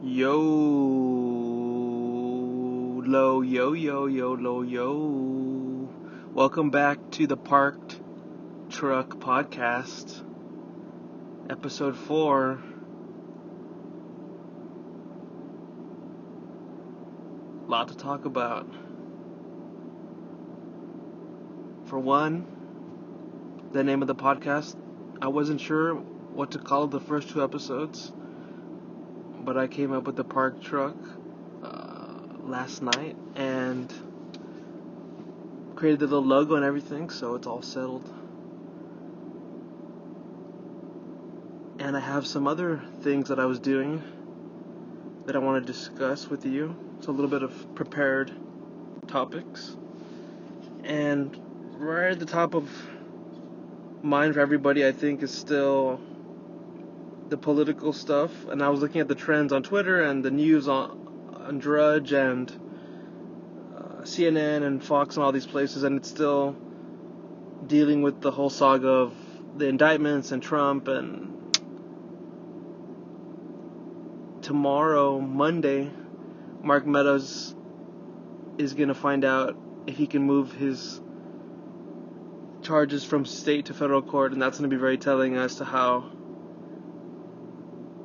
Yo, lo, yo, yo, yo, lo, yo. Welcome back to the Parked Truck Podcast, episode 4. Lot to talk about. For one, the name of the podcast. I wasn't sure what to call the first 2 episodes, but I came up with the Parked Truck last night and created the little logo and everything, so it's all settled. And I have some other things that I was doing that I want to discuss with you. It's a little bit of prepared topics. And right at the top of mind for everybody, I think, is still the political stuff. And I was looking at the trends on Twitter and the news on Drudge and CNN and Fox and all these places, and it's still dealing with the whole saga of the indictments and Trump. And tomorrow, Monday, Mark Meadows is going to find out if he can move his charges from state to federal court, and that's going to be very telling as to how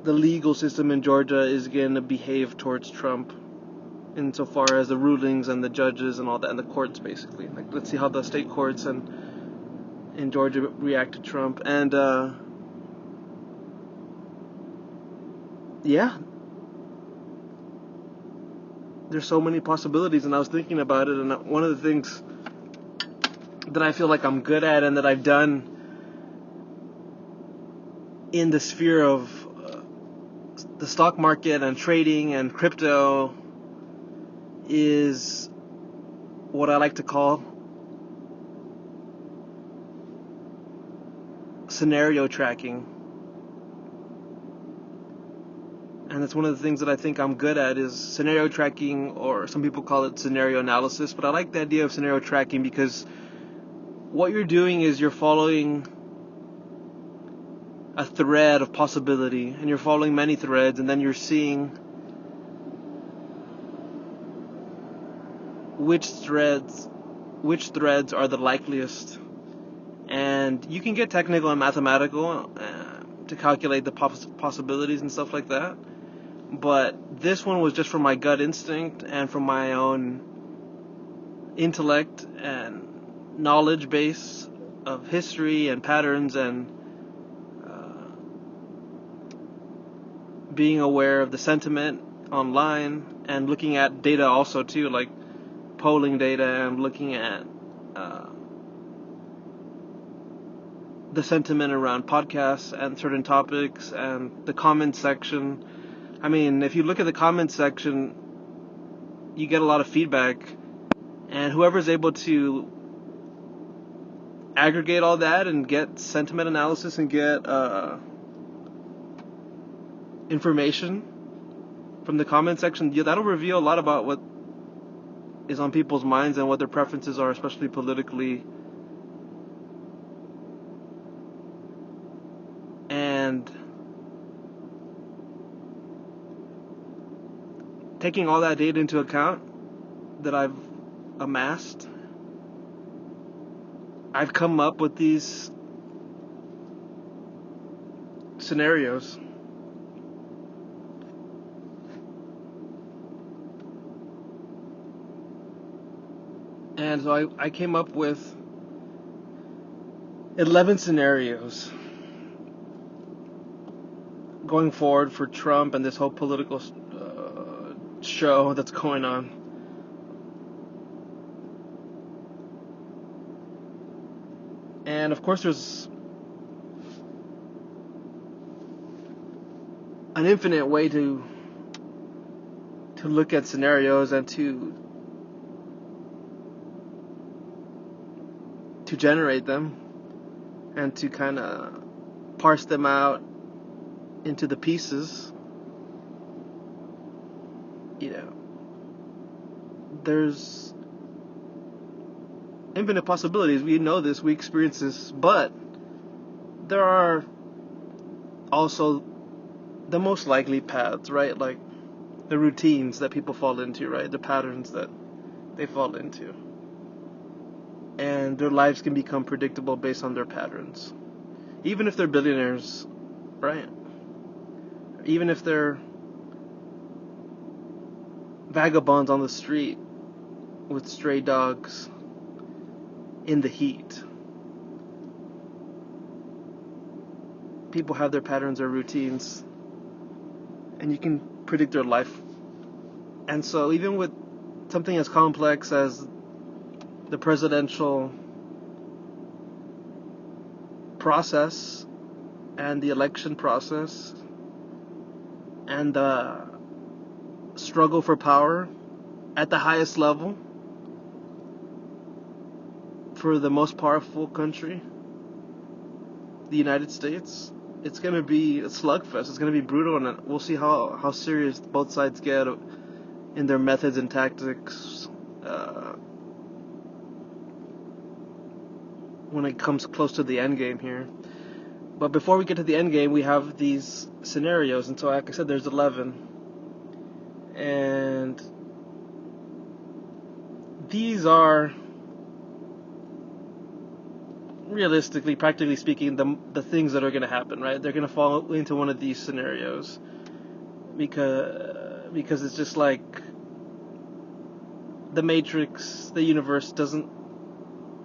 the legal system in Georgia is going to behave towards Trump insofar as the rulings and the judges and all that, and the courts basically. Like, let's see how the state courts and in Georgia react to Trump. And yeah, there's so many possibilities, and I was thinking about it, and one of the things that I feel like I'm good at and that I've done in the sphere of the stock market and trading and crypto is what I like to call scenario tracking. And that's one of the things that I think I'm good at, is scenario tracking, or some people call it scenario analysis, but I like the idea of scenario tracking because what you're doing is you're following a thread of possibility, and you're following many threads, and then you're seeing which threads are the likeliest. And you can get technical and mathematical to calculate the possibilities and stuff like that, but this one was just from my gut instinct and from my own intellect and knowledge base of history and patterns, and being aware of the sentiment online, and looking at data also too, like polling data, and looking at the sentiment around podcasts and certain topics, and the comment section. I mean, if you look at the comment section, you get a lot of feedback, and whoever's able to aggregate all that and get sentiment analysis and get information from the comment section, that'll reveal a lot about what is on people's minds and what their preferences are, especially politically. And taking all that data into account that I've amassed, I've come up with these scenarios. And so I came up with 11 scenarios going forward for Trump and this whole political show that's going on. And of course there's an infinite way to look at scenarios and to generate them and to kind of parse them out into the pieces. There's infinite possibilities. We know this, we experience this, but there are also the most likely paths, right? Like, the routines that people fall into, right? The patterns that they fall into. And their lives can become predictable based on their patterns. Even if they're billionaires, right? Even if they're vagabonds on the street with stray dogs in the heat. People have their patterns or routines, and you can predict their life. And so even with something as complex as the presidential process and the election process and the struggle for power at the highest level for the most powerful country, the United States, it's going to be a slugfest. It's going to be brutal, and we'll see how serious both sides get in their methods and tactics when it comes close to the end game here. But before we get to the end game, we have these scenarios, and so like I said, there's 11, and these are realistically, practically speaking, the things that are going to happen, right? They're going to fall into one of these scenarios because it's just like the Matrix, the universe doesn't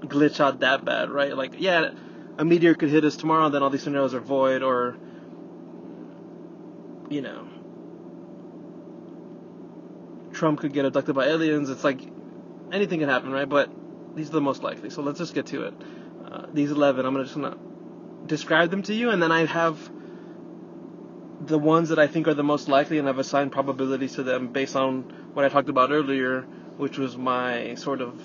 glitch out that bad, right? Like, yeah, a meteor could hit us tomorrow, and then all these scenarios are void, or, you know, Trump could get abducted by aliens. It's like anything can happen, right? But these are the most likely. So let's just get to it. These 11, I'm just going to describe them to you, and then I have the ones that I think are the most likely, and I've assigned probabilities to them based on what I talked about earlier, which was my sort of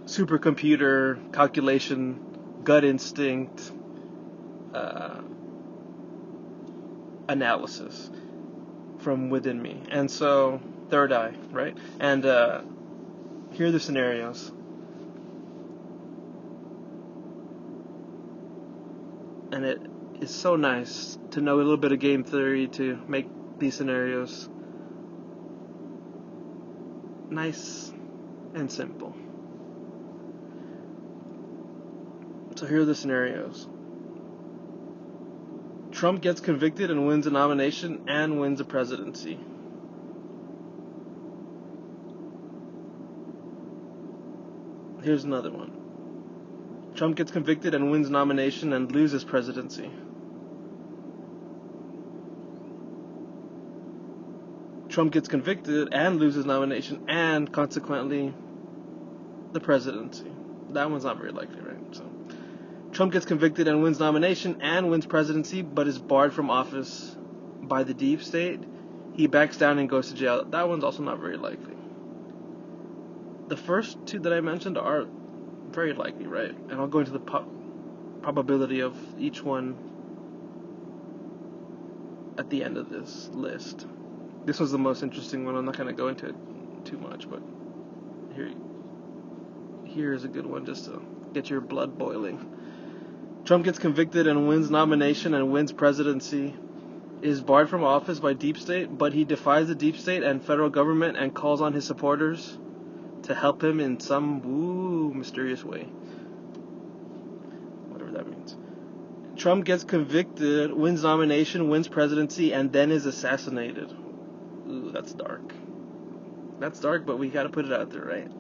supercomputer calculation, gut instinct analysis from within me. And so, third eye, right? And here are the scenarios. And it is so nice to know a little bit of game theory to make these scenarios nice and simple. So here are the scenarios. Trump gets convicted and wins a nomination and wins a presidency. Here's another one. Trump gets convicted and wins nomination and loses presidency. Trump gets convicted and loses nomination and consequently the presidency. That one's not very likely, right? So, Trump gets convicted and wins nomination and wins presidency, but is barred from office by the deep state. He backs down and goes to jail. That one's also not very likely. The first two that I mentioned are very likely, right? And I'll go into the probability of each one at the end of this list. This was the most interesting one. I'm not going to go into it too much, but here's a good one just to get your blood boiling. Trump gets convicted and wins nomination and wins presidency, is barred from office by deep state, but he defies the deep state and federal government and calls on his supporters to help him in some mysterious way. Whatever that means. Trump gets convicted, wins nomination, wins presidency, and then is assassinated. Ooh, that's dark. That's dark, but we gotta put it out there, right?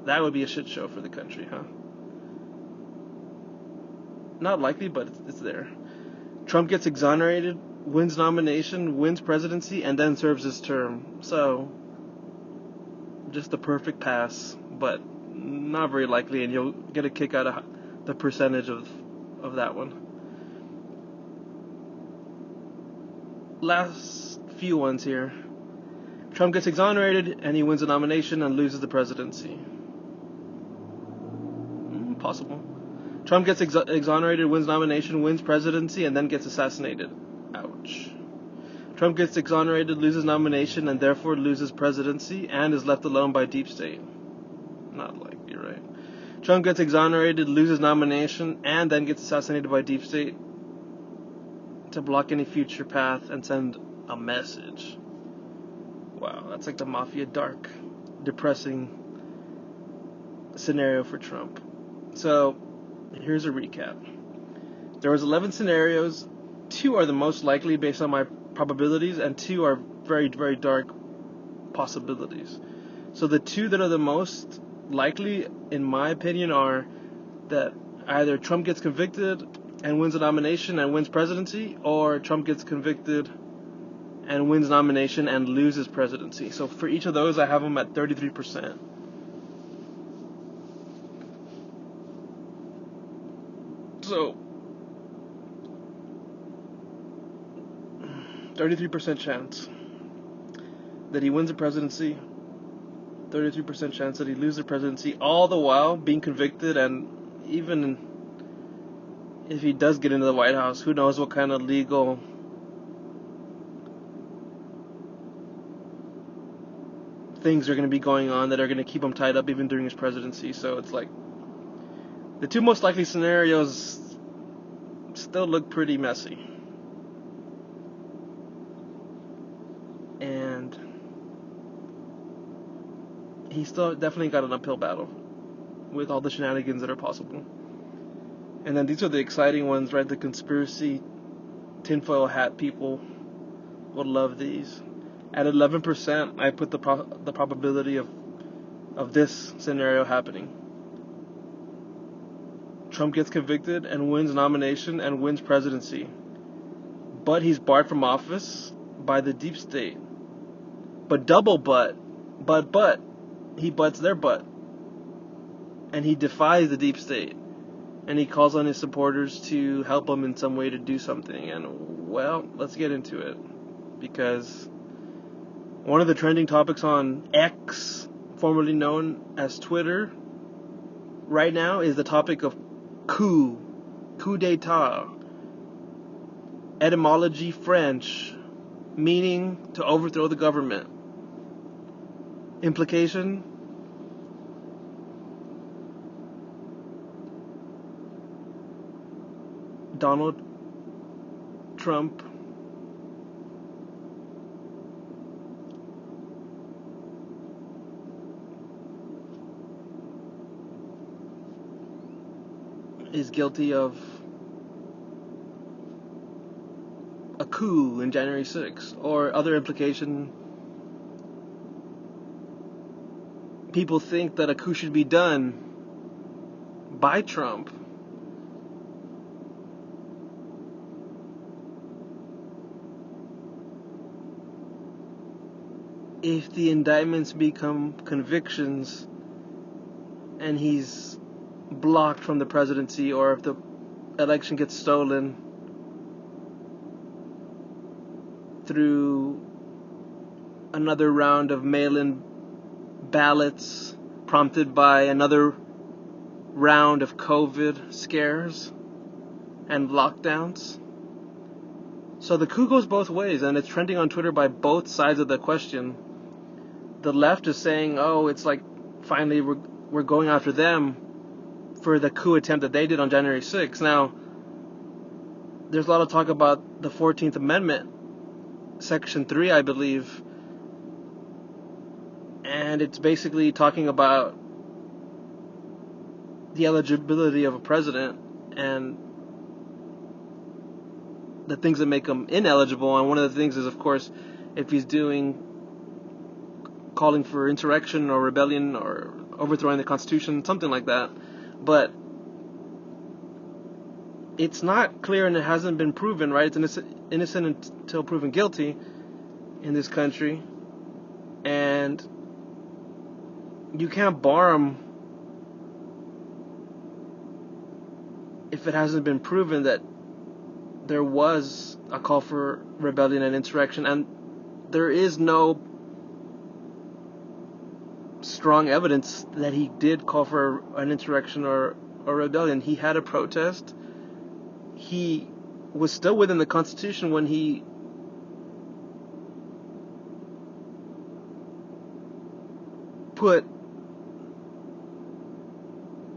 That would be a shit show for the country, huh? Not likely, but it's there. Trump gets exonerated, wins nomination, wins presidency, and then serves his term. So, just the perfect pass, but not very likely, and you'll get a kick out of the percentage of that one. Last few ones here. Trump gets exonerated, and he wins a nomination and loses the presidency. Possible. Trump gets exonerated, wins nomination, wins presidency, and then gets assassinated. Ouch. Trump gets exonerated, loses nomination, and therefore loses presidency, and is left alone by deep state. Not likely, right? Trump gets exonerated, loses nomination, and then gets assassinated by deep state to block any future path and send a message. Wow, that's like the mafia dark, depressing scenario for Trump. So, here's a recap. There was 11 scenarios. 2 are the most likely based on my probabilities, and 2 are very, very dark possibilities. So the 2 that are the most likely, in my opinion, are that either Trump gets convicted and wins a nomination and wins presidency, or Trump gets convicted and wins nomination and loses presidency. So for each of those, I have them at 33%. So 33% chance that he wins the presidency, 33% chance that he loses the presidency, all the while being convicted, and even if he does get into the White House, who knows what kind of legal things are going to be going on that are going to keep him tied up even during his presidency. So it's like the 2 most likely scenarios still look pretty messy. And he's still definitely got an uphill battle with all the shenanigans that are possible. And then these are the exciting ones, right? The conspiracy tinfoil hat people will love these. At 11%, I put the probability of this scenario happening. Trump gets convicted and wins nomination and wins presidency. But he's barred from office by the deep state. But double but. He butts their butt. And he defies the deep state. And he calls on his supporters to help him in some way to do something. And, well, let's get into it. Because one of the trending topics on X, formerly known as Twitter, right now is the topic of coup d'etat. Etymology French, meaning to overthrow the government. Implication: Donald Trump is guilty of a coup in January 6th, or other implication. People think that a coup should be done by Trump. If the indictments become convictions and he's blocked from the presidency, or if the election gets stolen through another round of mail-in ballots prompted by another round of COVID scares and lockdowns. So the coup goes both ways, and it's trending on Twitter by both sides of the question. The left is saying, oh, it's like finally we're going after them for the coup attempt that they did on January 6th. Now, there's a lot of talk about the 14th Amendment, Section 3, I believe, and it's basically talking about the eligibility of a president and the things that make him ineligible. And one of the things is, of course, if he's calling for insurrection or rebellion or overthrowing the Constitution, something like that. But it's not clear, and it hasn't been proven, right? It's innocent until proven guilty in this country. And you can't bar him if it hasn't been proven that there was a call for rebellion and insurrection. And there is no strong evidence that he did call for an insurrection or rebellion. He had a protest. He was still within the Constitution when he put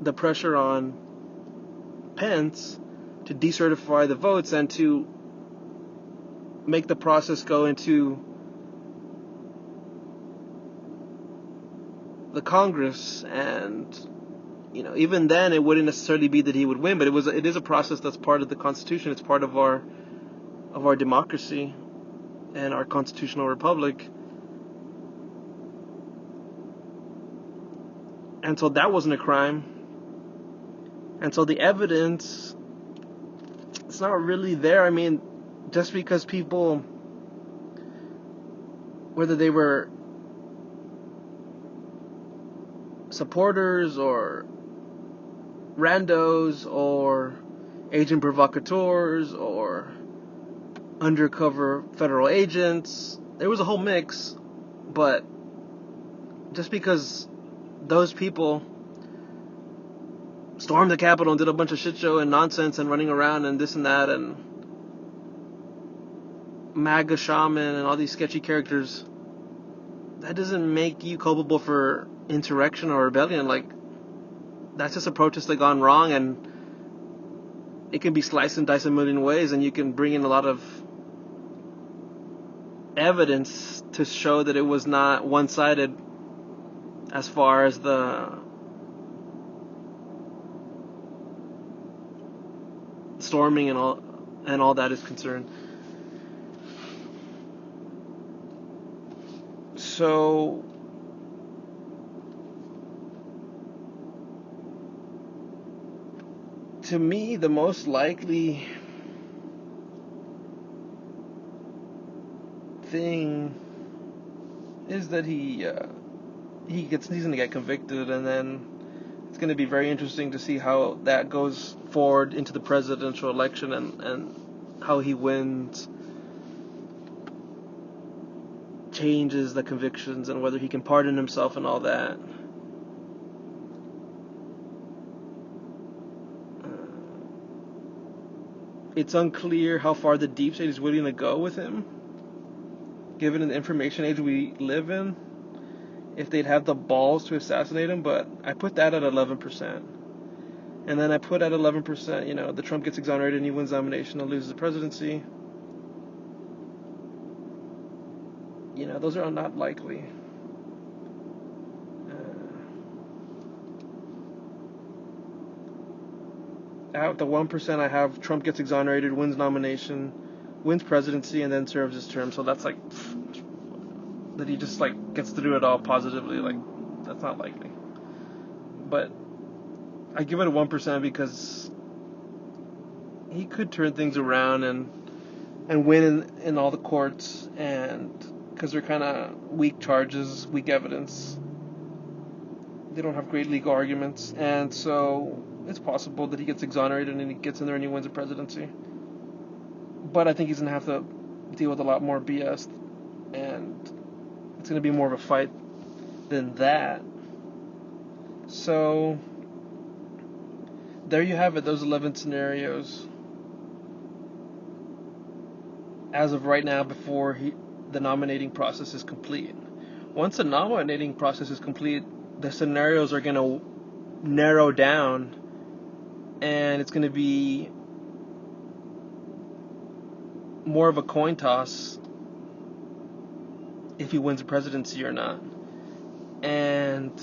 the pressure on Pence to decertify the votes and to make the process go into the Congress, and even then it wouldn't necessarily be that he would win, but it is a process that's part of the Constitution. It's part of our democracy and our constitutional republic. And so that wasn't a crime. And so the evidence, it's not really there. I mean, just because people, whether they were supporters or randos or agent provocateurs or undercover federal agents, there was a whole mix, but just because those people stormed the Capitol and did a bunch of shit show and nonsense and running around and this and that and MAGA shaman and all these sketchy characters, that doesn't make you culpable for insurrection or rebellion. Like, that's just a protest that gone wrong, and it can be sliced and diced a million ways, and you can bring in a lot of evidence to show that it was not one-sided as far as the storming and all that is concerned. So to me, the most likely thing is that he's going to get convicted, and then it's going to be very interesting to see how that goes forward into the presidential election and how he wins, changes the convictions, and whether he can pardon himself and all that. It's unclear how far the deep state is willing to go with him, given the information age we live in, if they'd have the balls to assassinate him. But I put that at 11%. And then I put at 11%, the Trump gets exonerated and he wins the nomination and loses the presidency. Those are not likely. At the 1%, I have Trump gets exonerated, wins nomination, wins presidency, and then serves his term. So that's like that he just gets through it all positively. That's not likely. But I give it a 1% because he could turn things around and win in all the courts, and because they're kind of weak charges, weak evidence. They don't have great legal arguments, and so it's possible that he gets exonerated and he gets in there and he wins the presidency. But I think he's going to have to deal with a lot more BS, and it's going to be more of a fight than that. So there you have it, those 11 scenarios. As of right now, before the nominating process is complete. Once the nominating process is complete, the scenarios are going to narrow down, and it's going to be more of a coin toss if he wins the presidency or not. And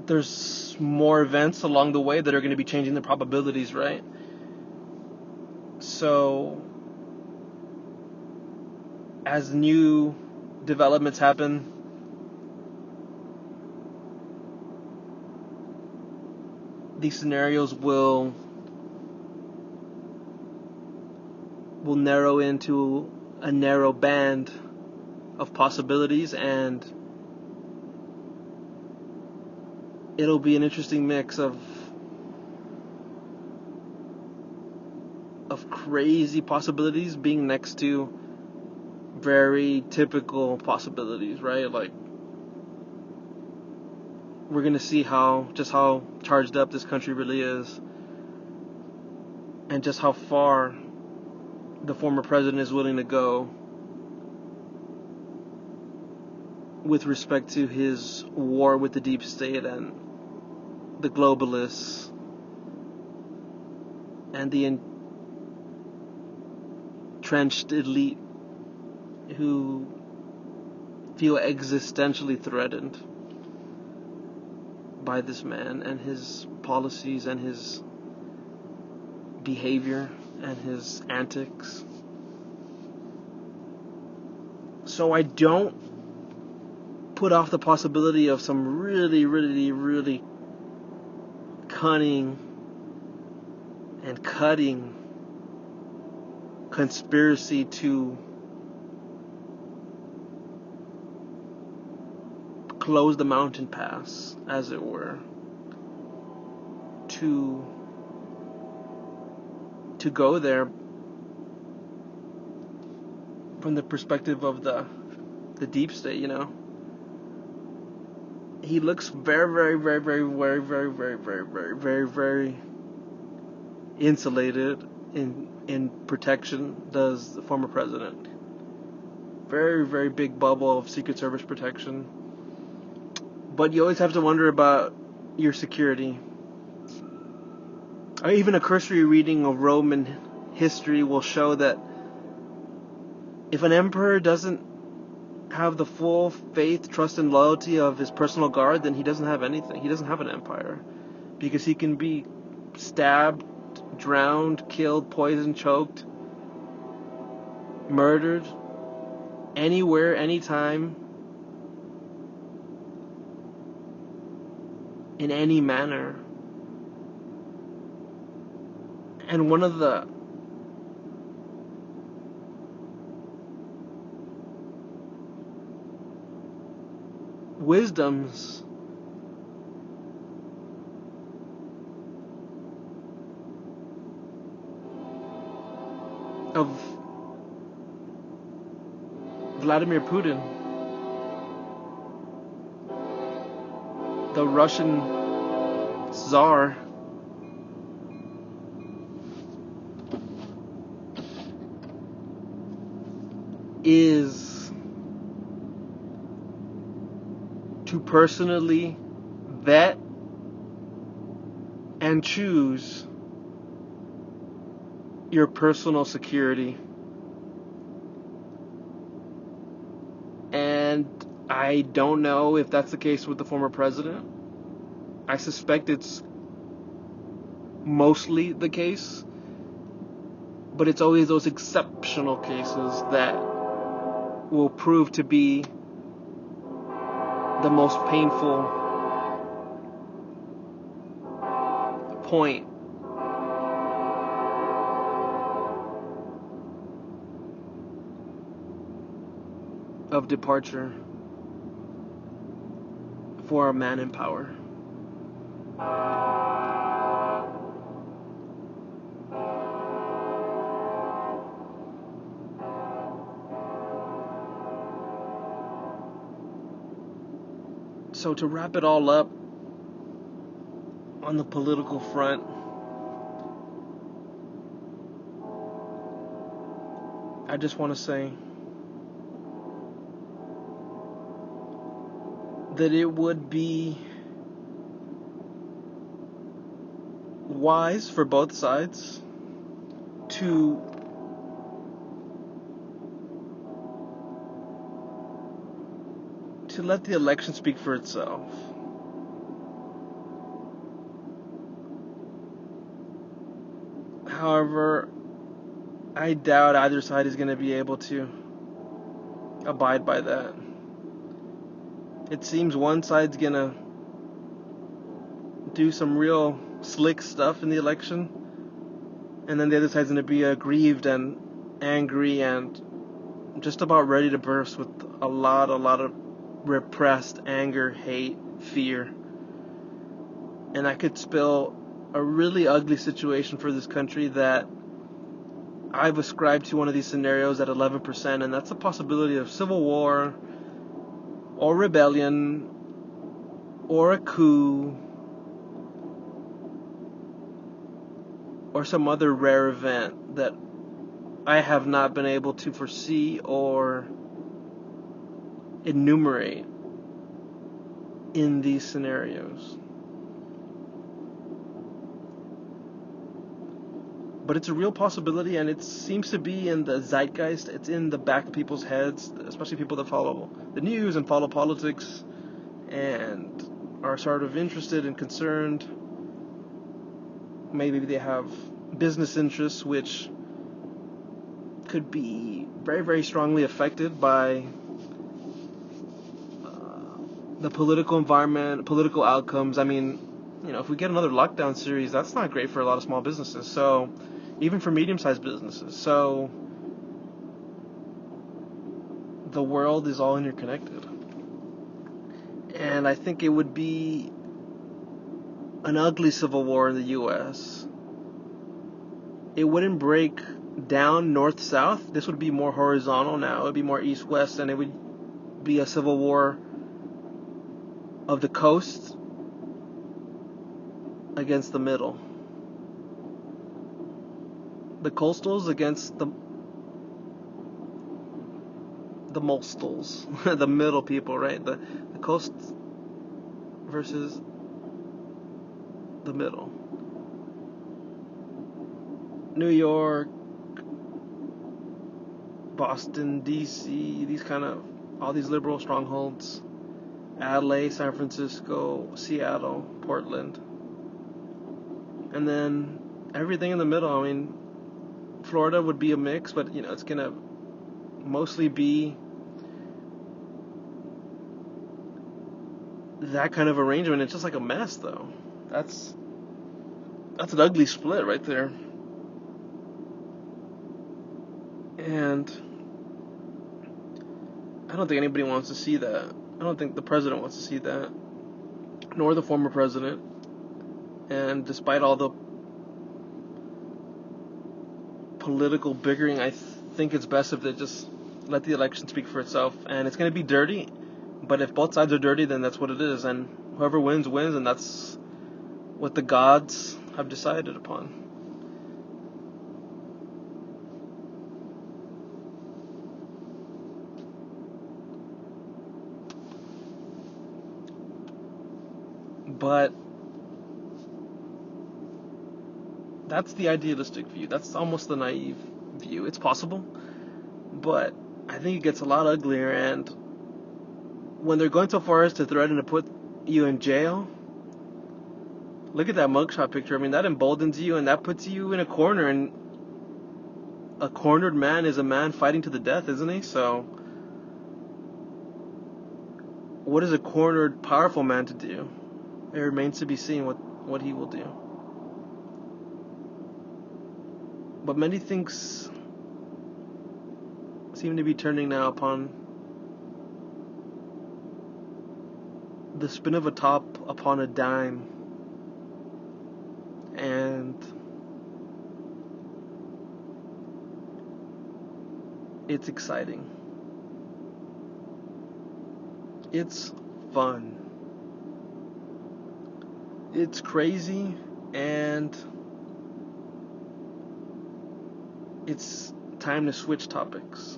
there's more events along the way that are going to be changing the probabilities, right? So as new developments happen, these scenarios will narrow into a narrow band of possibilities, and it'll be an interesting mix of crazy possibilities being next to very typical possibilities, right? We're going to see how charged up this country really is, and just how far the former president is willing to go with respect to his war with the deep state and the globalists and the entrenched elite who feel existentially threatened by this man and his policies and his behavior and his antics. So I don't put off the possibility of some really, really, really cunning and cutting conspiracy to close the mountain pass, as it were, to go there from the perspective of the deep state, you know. He looks very, very, very, very, very, very, very, very, very, very, very insulated in protection, does the former president. Very, very big bubble of Secret Service protection. But you always have to wonder about your security. Or even a cursory reading of Roman history will show that if an emperor doesn't have the full faith, trust, and loyalty of his personal guard, then he doesn't have anything. He doesn't have an empire. Because he can be stabbed, drowned, killed, poisoned, choked, murdered, anywhere, anytime, in any manner. And one of the wisdoms of Vladimir Putin, the Russian Tsar, is to personally vet and choose your personal security. And I don't know if that's the case with the former president. I suspect it's mostly the case, but it's always those exceptional cases that will prove to be the most painful point of departure for a man in power. So to wrap it all up on the political front, I just want to say that it would be wise for both sides to let the election speak for itself. However, I doubt either side is going to be able to abide by that. It seems one side's going to do some real slick stuff in the election, and then the other side's going to be aggrieved and angry and just about ready to burst with a lot of repressed anger, hate, fear. And that could spell a really ugly situation for this country that I've ascribed to one of these scenarios at 11%, and that's the possibility of civil war or rebellion or a coup or some other rare event that I have not been able to foresee or enumerate in these scenarios. But it's a real possibility, and it seems to be in the zeitgeist. It's in the back of people's heads, especially people that follow the news and follow politics and are sort of interested and concerned. Maybe they have business interests which could be very, very strongly affected by the political environment, political outcomes. I mean, if we get another lockdown series, that's not great for a lot of small businesses. So, even for medium-sized businesses. So, the world is all interconnected. And I think it would be an ugly civil war in the U.S. It wouldn't break down north-south. This would be more horizontal now. It would be more east-west, and it would be a civil war of the coast against the middle. The coastals against the molstals, the middle people, right? The coast versus the middle. New York, Boston, D.C., all these liberal strongholds. Adelaide, San Francisco, Seattle, Portland. And then everything in the middle. I mean, Florida would be a mix, but it's going to mostly be that kind of arrangement. It's just like a mess, though. That's an ugly split right there. And I don't think anybody wants to see that. I don't think the president wants to see that, nor the former president. And despite all the political bickering, I think it's best if they just let the election speak for itself. And it's going to be dirty, but if both sides are dirty, then that's what it is. And whoever wins, wins, and that's what the gods have decided upon. But that's the idealistic view. That's almost the naive view. It's possible, but I think it gets a lot uglier. And when they're going so far as to threaten to put you in jail, look at that mugshot picture. I mean, that emboldens you, and that puts you in a corner. And a cornered man is a man fighting to the death, isn't he? So, what is a cornered, powerful man to do? It remains to be seen what he will do. But many things seem to be turning now upon the spin of a top upon a dime. And it's exciting. It's fun. It's crazy, and it's time to switch topics.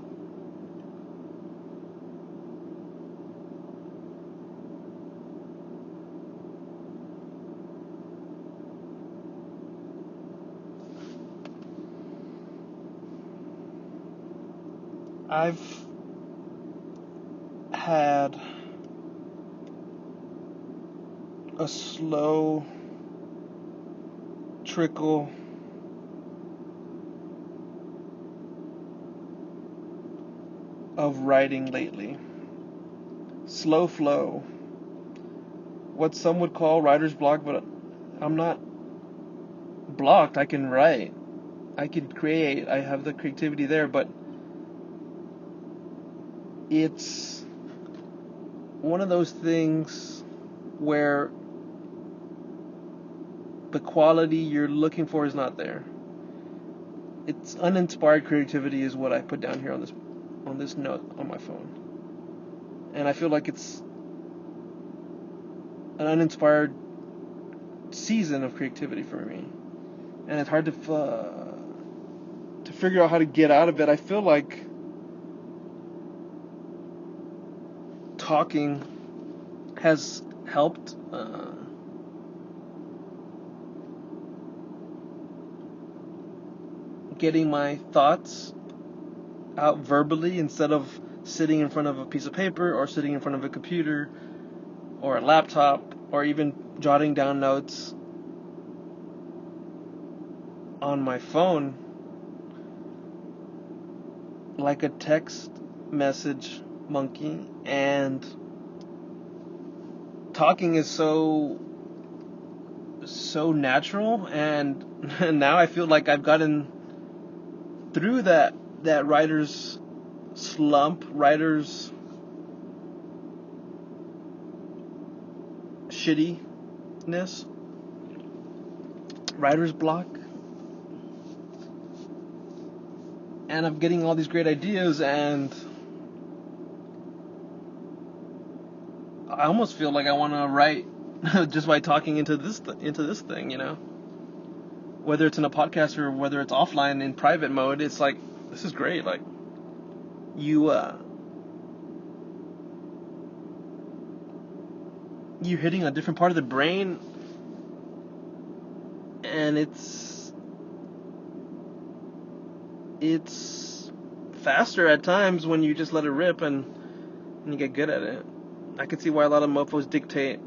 I've had a slow trickle of writing lately. Slow flow. What some would call writer's block, but I'm not blocked. I can write. I can create. I have the creativity there, but it's one of those things where the quality you're looking for is not there. It's uninspired creativity is what I put down here on this note on my phone. And I feel like it's an uninspired season of creativity for me. And it's hard to figure out how to get out of it. I feel like talking has helped getting my thoughts out verbally instead of sitting in front of a piece of paper or sitting in front of a computer or a laptop or even jotting down notes on my phone like a text message monkey. And talking is so natural, and now I feel like I've gotten through that writer's slump, writer's shittiness, writer's block, and I'm getting all these great ideas, and I almost feel like I want to write just by talking into this thing, whether it's in a podcast or whether it's offline in private mode. It's like, this is great. Like, you're hitting a different part of the brain, and it's faster at times when you just let it rip and you get good at it. I can see why a lot of mofos dictate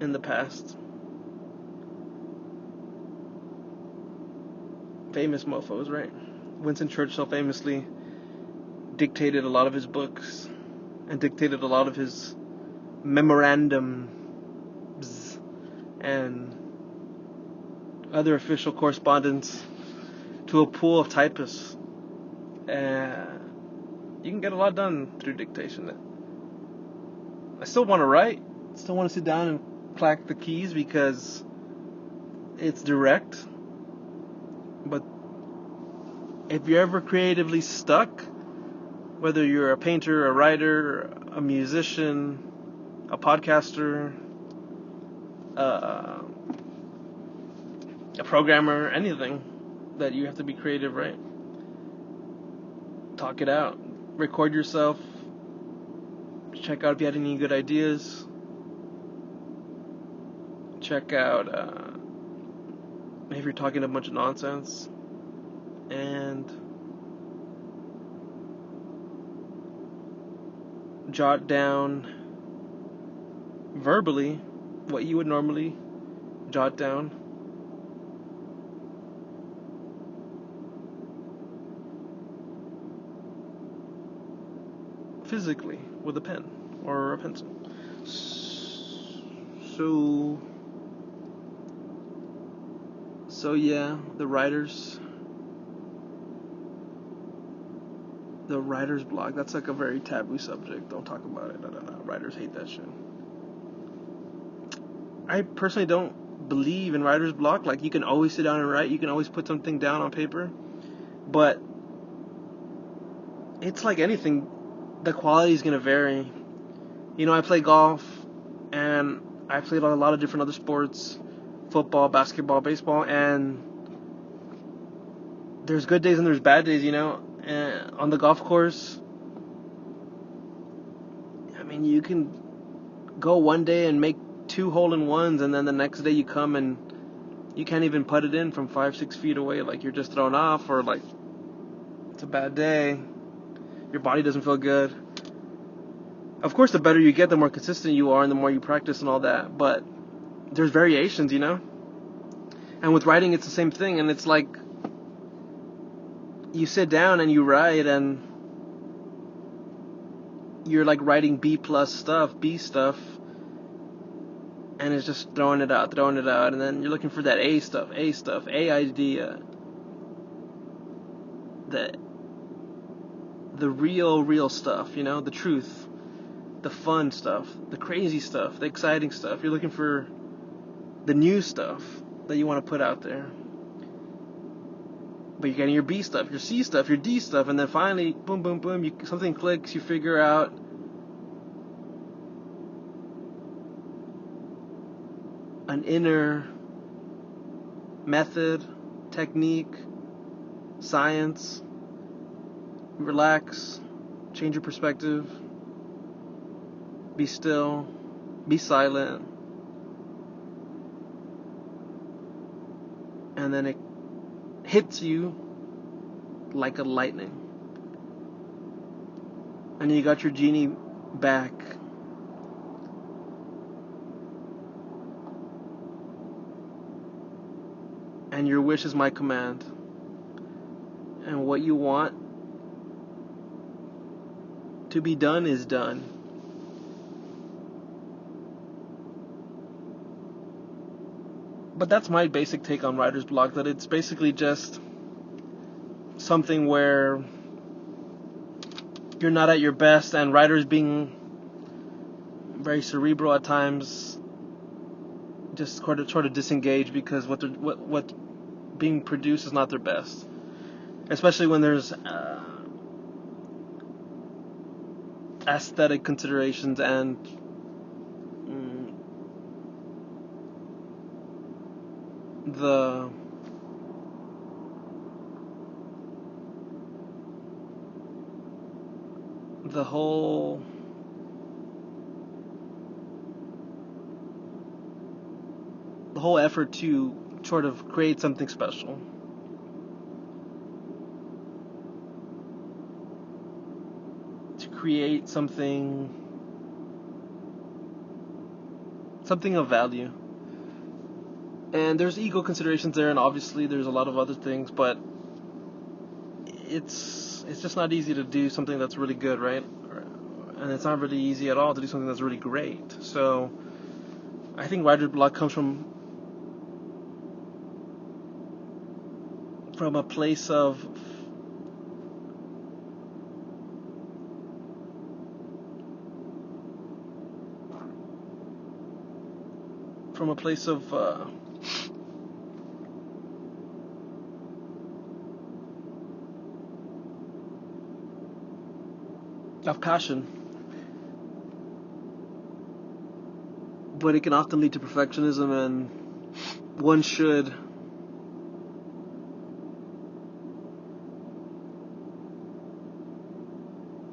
in the past. Famous mofos, right? Winston Churchill famously dictated a lot of his books and dictated a lot of his memorandums and other official correspondence to a pool of typists. You can get a lot done through dictation. I still want to write, still want to sit down and clack the keys because it's direct. But if you're ever creatively stuck, whether you're a painter, a writer, a musician, a podcaster, a programmer, anything that you have to be creative, right? Talk it out. Record yourself. Check out if you had any good ideas. Check out if you're talking a bunch of nonsense. And jot down verbally what you would normally jot down physically with a pen or a pencil. So yeah, the writer's block, that's like a very taboo subject. Don't talk about it. No. Writers hate that shit. I personally don't believe in writer's block. Like, you can always sit down and write, you can always put something down on paper, but it's like anything, the quality is going to vary. I play golf, and I played a lot of different other sports, football, basketball, baseball, and there's good days and there's bad days, and on the golf course, I mean, you can go one day and make 2 hole-in-ones, and then the next day you come and you can't even put it in from 5-6 feet away. Like, you're just thrown off, or like, it's a bad day, your body doesn't feel good. Of course, the better you get, the more consistent you are, and the more you practice and all that, but there's variations, and with writing, it's the same thing. And it's like, you sit down and you write, and you're like writing B stuff, and it's just throwing it out, and then you're looking for that A stuff, A idea, the real stuff, the truth, the fun stuff, the crazy stuff, the exciting stuff. You're looking for the new stuff that you want to put out there. But you're getting your B stuff, your C stuff, your D stuff, and then finally, boom, boom, boom, something clicks, you figure out an inner method, technique, science. Relax, change your perspective, be still, be silent, and then it hits you like a lightning. And you got your genie back. And your wish is my command. And what you want to be done is done. But that's my basic take on writer's block, that it's basically just something where you're not at your best, and writers being very cerebral at times just sort of disengage because what being produced is not their best, especially when there's aesthetic considerations and the whole effort to sort of create something special. To create something of value. And there's ego considerations there, and obviously there's a lot of other things, but it's just not easy to do something that's really good, right? And it's not really easy at all to do something that's really great. So I think writer's block comes from a place of passion, but it can often lead to perfectionism, and one should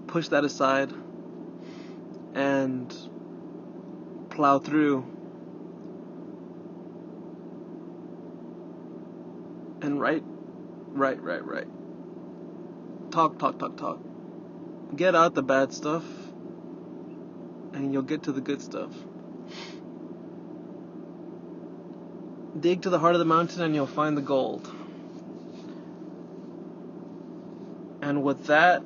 push that aside and plow through and write. Talk. Get out the bad stuff, and you'll get to the good stuff. Dig to the heart of the mountain, and you'll find the gold. And with that,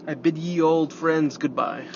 I bid ye old friends goodbye.